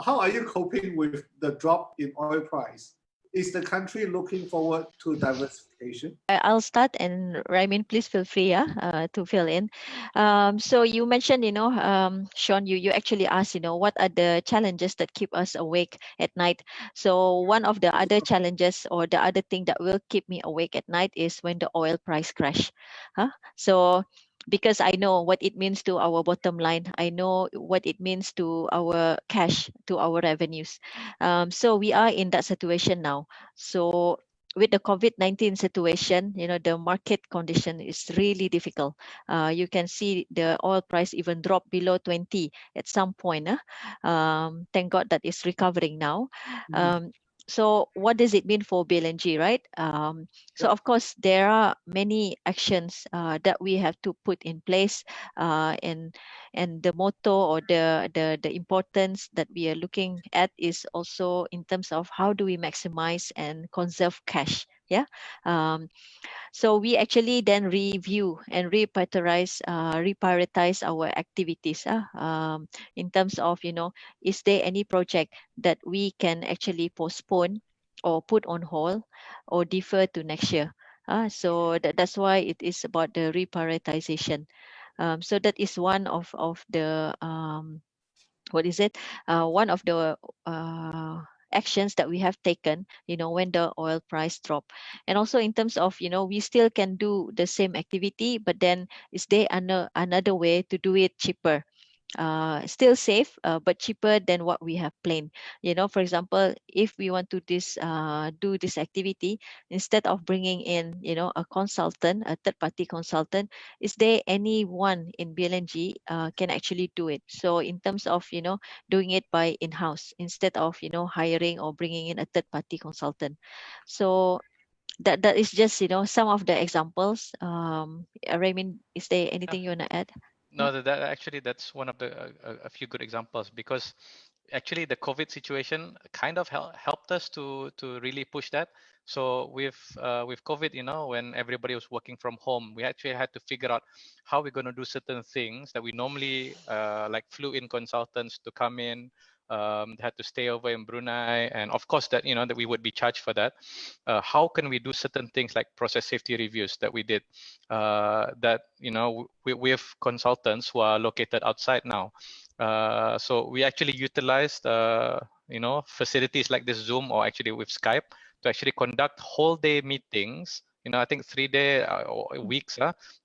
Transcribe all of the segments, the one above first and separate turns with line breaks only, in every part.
how are you coping with the drop in oil price? Is the country looking forward to diversification?
I'll start, and Ramin, please feel free to fill in. So you mentioned, Shaun, you actually asked, what are the challenges that keep us awake at night? So one of the other challenges, or the other thing that will keep me awake at night, is when the oil price crash. So because I know what it means to our bottom line, I know what it means to our cash, to our revenues. So we are in that situation now. So with the COVID-19 situation, the market condition is really difficult. You can see the oil price even drop below 20 at some point. Thank God that it's recovering now. So what does it mean for BLNG, right? So of course, there are many actions that we have to put in place, and the motto, or the importance that we are looking at, is also in terms of how do we maximize and conserve cash. So we actually then review and reprioritize our activities, in terms of, is there any project that we can actually postpone or put on hold or defer to next year. So that's why it is about the reprioritization. So that is one of the one of the actions that we have taken, when the oil price drop. And also in terms of, we still can do the same activity, but then is there another way to do it cheaper? Still safe, but cheaper than what we have planned. For example, if we want to do this activity, instead of bringing in, a consultant, a third-party consultant, is there anyone in BLNG can actually do it? So in terms of, doing it by in-house, instead of, hiring or bringing in a third-party consultant. So that is just, some of the examples. Raymond, is there anything you want to add?
No, that's one of the a few good examples, because actually the COVID situation kind of helped us to really push that. So with COVID, when everybody was working from home, we actually had to figure out how we're going to do certain things that we normally like flew in consultants to come in. Had to stay over in Brunei, and of course that that we would be charged for that. How can we do certain things like process safety reviews that we did, that we have consultants who are located outside now, so we actually utilized facilities like this Zoom, or actually with Skype, to actually conduct whole day meetings. I think 3-day weeks,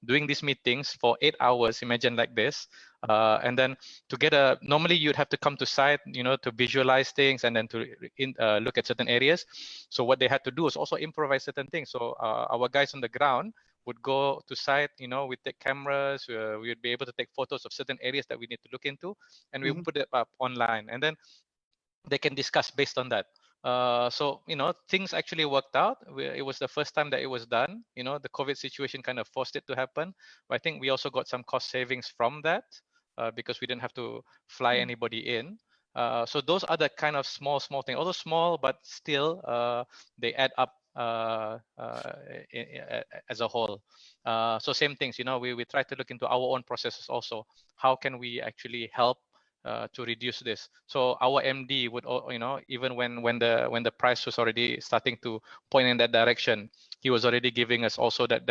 doing these meetings for 8 hours. Imagine like this, and then normally you'd have to come to site, to visualize things, and then to look at certain areas. So what they had to do is also improvise certain things. So our guys on the ground would go to site, we take cameras, we would be able to take photos of certain areas that we need to look into, and we put it up online, and then they can discuss based on that. So things actually worked out. It was the first time that it was done. The COVID situation kind of forced it to happen, but I think we also got some cost savings from that, because we didn't have to fly anybody in. So those are the kind of small things, although small, but still they add up as a whole. So same things, we try to look into our own processes also. How can we actually help to reduce this? So our MD would, even when the price was already starting to point in that direction, he was already giving us also that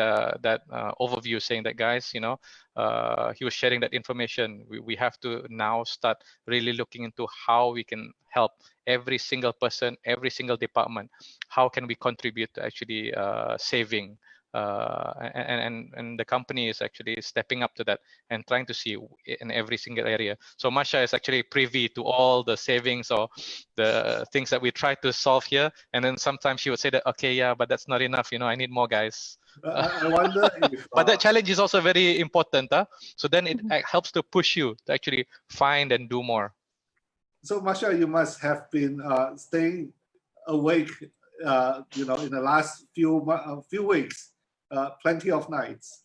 overview, saying that, guys, he was sharing that information. We have to now start really looking into how we can help every single person, every single department. How can we contribute to actually saving? And the company is actually stepping up to that and trying to see in every single area. So Masha is actually privy to all the savings or the things that we try to solve here. And then sometimes she would say that, okay, yeah, but that's not enough. I need more guys.
I wonder if...
But that challenge is also very important. So then it helps to push you to actually find and do more.
So Masha, you must have been staying awake, in the last few weeks. Plenty of nights.